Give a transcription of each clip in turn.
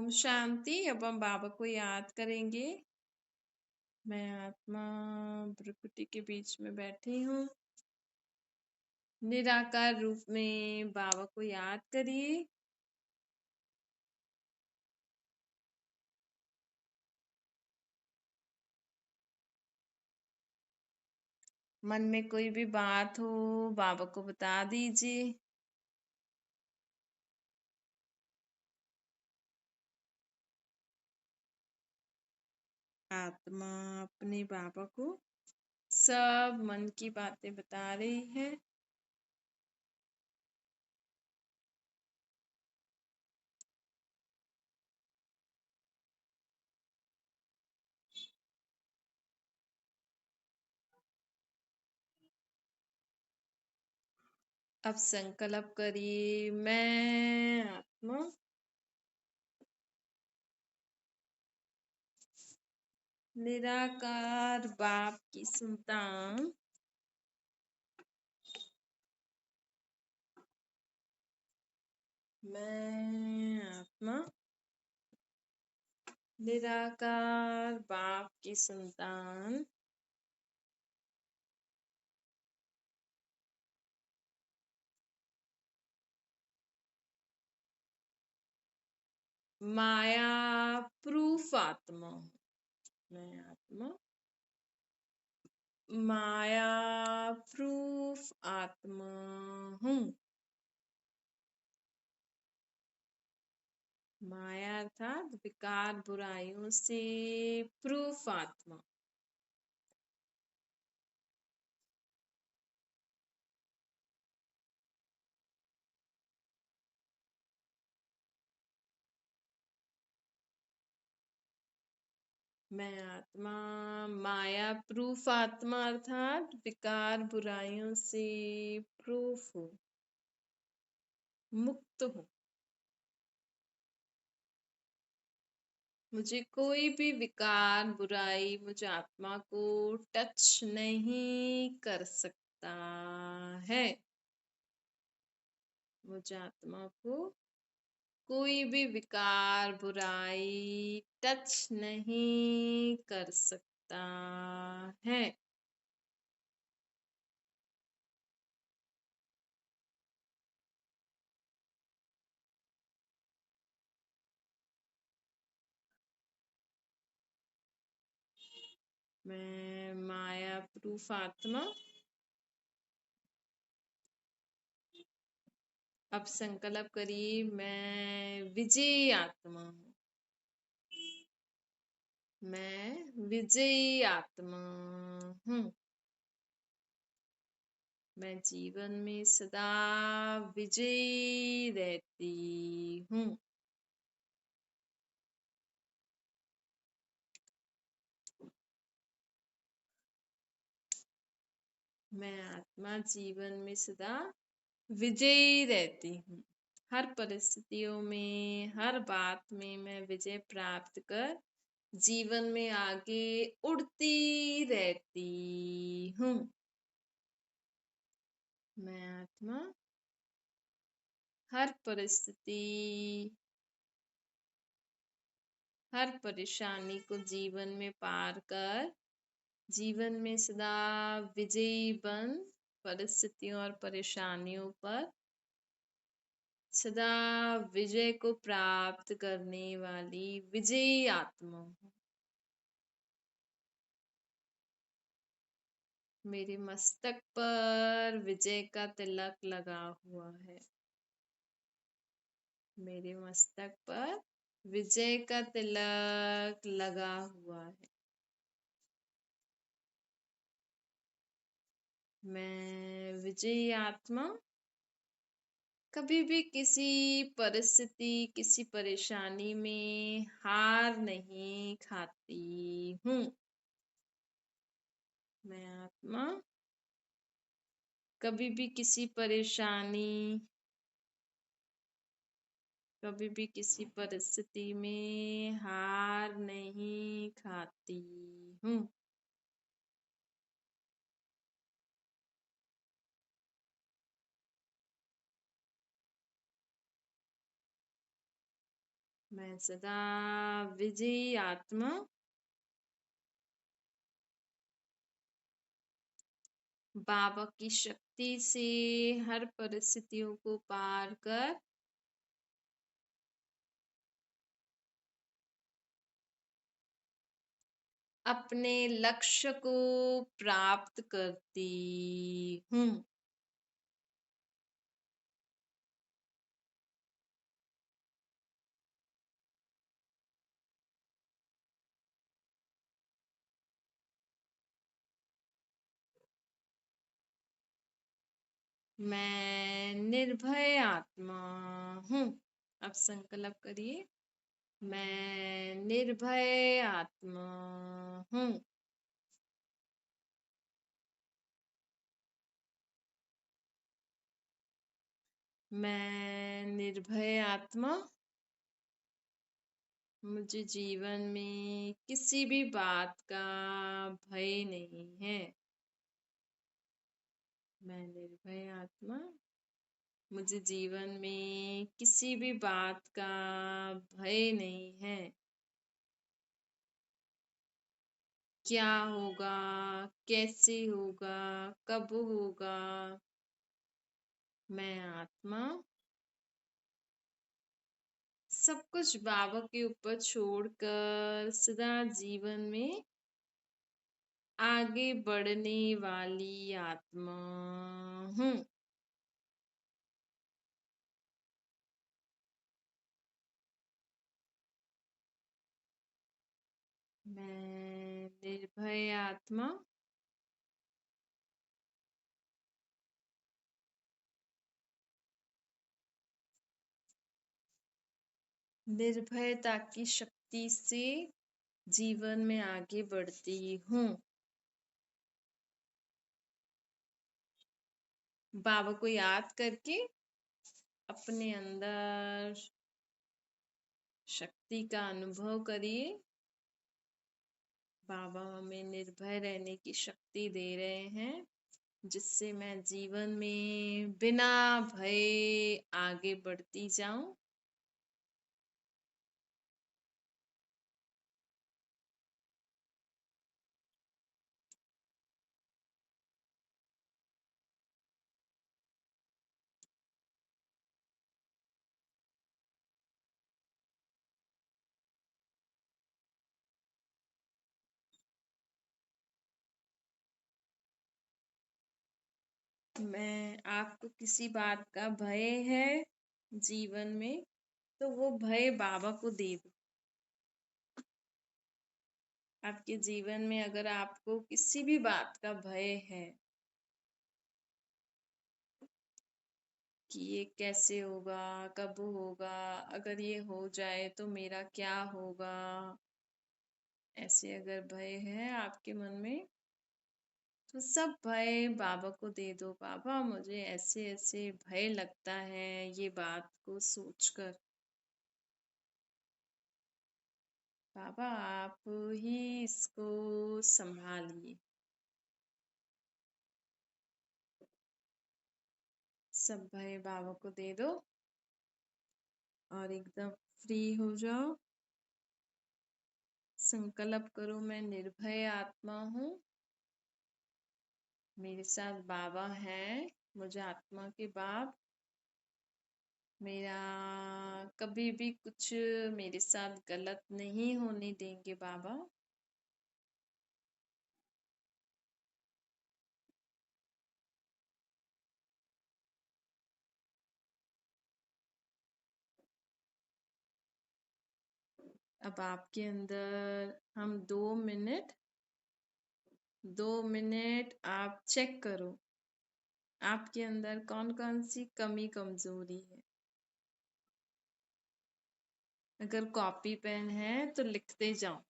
ओम शांति। अब हम बाबा को याद करेंगे। मैं आत्मा प्रकृति के बीच में बैठी हूँ। निराकार रूप में बाबा को याद करिए। मन में कोई भी बात हो बाबा को बता दीजिए। आत्मा अपने बाबा को सब मन की बातें बता रही है। अब संकल्प करिए, मैं आत्मा निराकार बाप की संतान मैं आत्मा निराकार बाप की संतान माया प्रूफ आत्मा हूँ। मैं आत्मा माया प्रूफ आत्मा हूँ। माया अर्थात विकार बुराइयों से प्रूफ आत्मा। मैं आत्मा माया प्रूफ आत्मा अर्थात विकार बुराइयों से प्रूफ हूँ, मुक्त हूँ। मुझे कोई भी विकार बुराई मुझे आत्मा को टच नहीं कर सकता है। मुझे आत्मा को कोई भी विकार बुराई टच नहीं कर सकता है। मैं माया प्रूफ आत्मा। अब संकल्प करिए, मैं विजयी आत्मा हूँ। मैं विजयी आत्मा हूँ। मैं जीवन में सदा विजयी रहती हूँ। मैं आत्मा जीवन में सदा विजयी रहती हूँ। हर परिस्थितियों में हर बात में मैं विजय प्राप्त कर जीवन में आगे उड़ती रहती हूँ। मैं आत्मा हर परिस्थिति हर परेशानी को जीवन में पार कर जीवन में सदा विजयी बन परिस्थितियों और परेशानियों पर सदा विजय को प्राप्त करने वाली विजयी आत्मा हूँ। मेरे मस्तक पर विजय का तिलक लगा हुआ है। मेरे मस्तक पर विजय का तिलक लगा हुआ है। मैं विजयी आत्मा कभी भी किसी परिस्थिति किसी परेशानी में हार नहीं खाती हूँ। मैं आत्मा कभी भी किसी परेशानी कभी भी किसी परिस्थिति में हार नहीं खाती हूँ। मैं सदा विजयी आत्मा बाबा की शक्ति से हर परिस्थितियों को पार कर अपने लक्ष्य को प्राप्त करती हूँ। मैं निर्भय आत्मा हूँ। अब संकल्प करिए, मैं निर्भय आत्मा हूँ। मैं निर्भय आत्मा, मुझे जीवन में किसी भी बात का भय नहीं है। मैं निर्भय आत्मा, मुझे जीवन में किसी भी बात का भय नहीं है। क्या होगा, कैसे होगा, कब होगा, मैं आत्मा सब कुछ बाबा के ऊपर छोड़कर सदा जीवन में आगे बढ़ने वाली आत्मा हूँ। मैं निर्भय आत्मा, निर्भयता की शक्ति से जीवन में आगे बढ़ती हूँ। बाबा को याद करके अपने अंदर शक्ति का अनुभव करिए। बाबा हमें निर्भय रहने की शक्ति दे रहे हैं, जिससे मैं जीवन में बिना भय आगे बढ़ती जाऊं। मैं आपको किसी बात का भय है जीवन में, तो वो भय बाबा को दे दो। आपके जीवन में अगर आपको किसी भी बात का भय है कि ये कैसे होगा, कब होगा, अगर ये हो जाए तो मेरा क्या होगा, ऐसे अगर भय है आपके मन में, तो सब भय बाबा को दे दो। बाबा मुझे ऐसे ऐसे भय लगता है ये बात को सोचकर। बाबा आप ही इसको संभालिए। सब भय बाबा को दे दो और एकदम फ्री हो जाओ। संकल्प करो, मैं निर्भय आत्मा हूँ, मेरे साथ बाबा है, मुझे आत्मा के बाप मेरा कभी भी कुछ मेरे साथ गलत नहीं होने देंगे बाबा। अब आपके अंदर हम 2 मिनट आप चेक करो आपके अंदर कौन कौन सी कमी कमजोरी है। अगर कॉपी पेन है तो लिखते जाओ।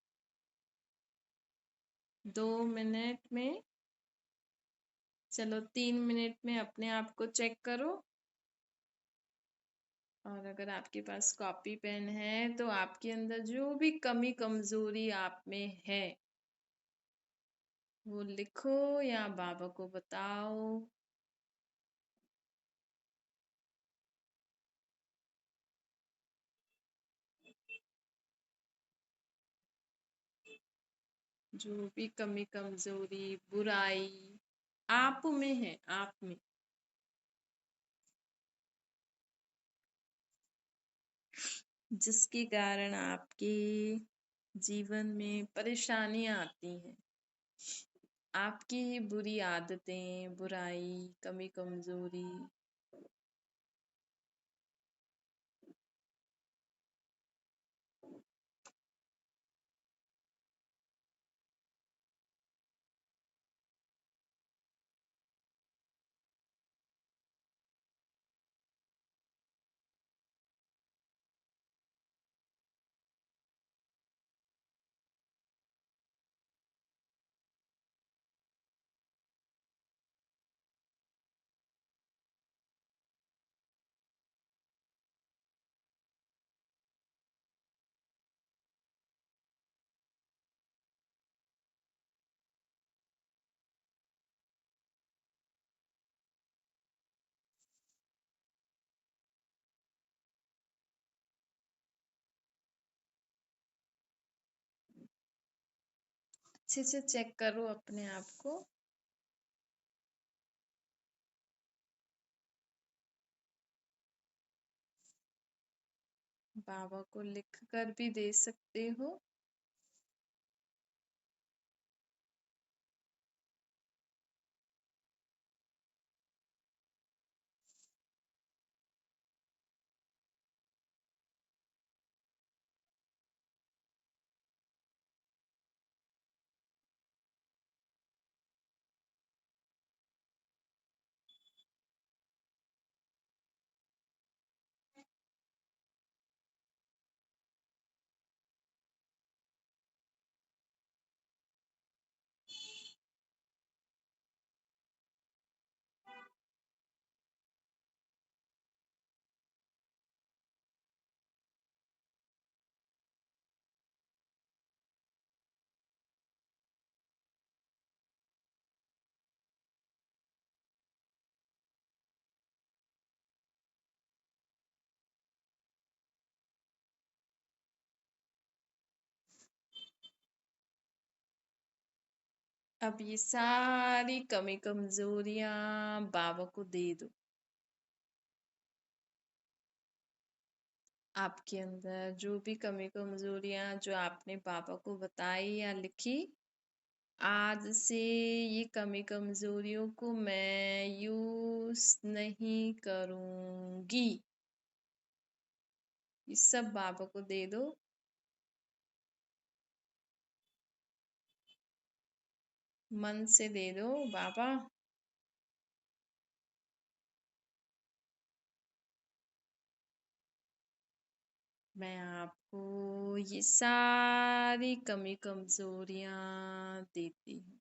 2 मिनट में, चलो 3 मिनट में अपने आप को चेक करो। और अगर आपके पास कॉपी पेन है तो आपके अंदर जो भी कमी कमजोरी आप में है वो लिखो या बाबा को बताओ। जो भी कमी कमजोरी बुराई आप में है, आप में, जिसके कारण आपके जीवन में परेशानियां आती हैं, आपकी ही बुरी आदतें, बुराई, कमी कमजोरी। अच्छे से चेक करो अपने आप को। बाबा को लिख कर भी दे सकते हो। अब ये सारी कमी कमजोरियां बाबा को दे दो। आपके अंदर जो भी कमी कमजोरियां जो आपने बाबा को बताई या लिखी, आज से ये कमी कमजोरियों को मैं यूज नहीं करूंगी। ये सब बाबा को दे दो। मन से दे दो, बाबा मैं आपको ये सारी कमी कमजोरियां देती हूँ।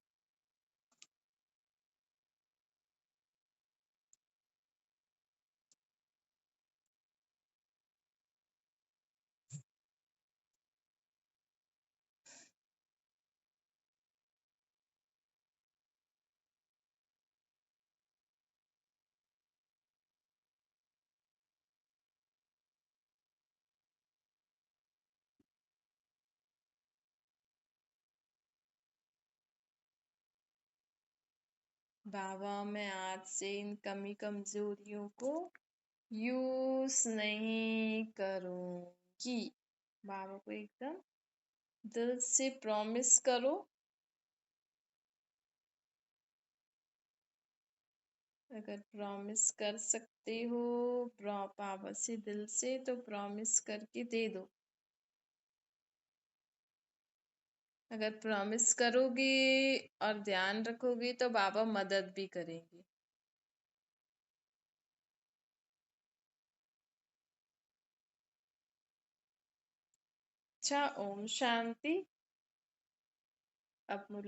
बाबा मैं आज से इन कमी कमजोरियों को यूज नहीं करूंगी। बाबा को एकदम दिल से प्रॉमिस करो। अगर प्रॉमिस कर सकते हो बाबा से दिल से, तो प्रॉमिस करके दे दो। अगर प्रॉमिस करोगे और ध्यान रखोगे तो बाबा मदद भी करेंगे। अच्छा, ओम शांति। अब मुरली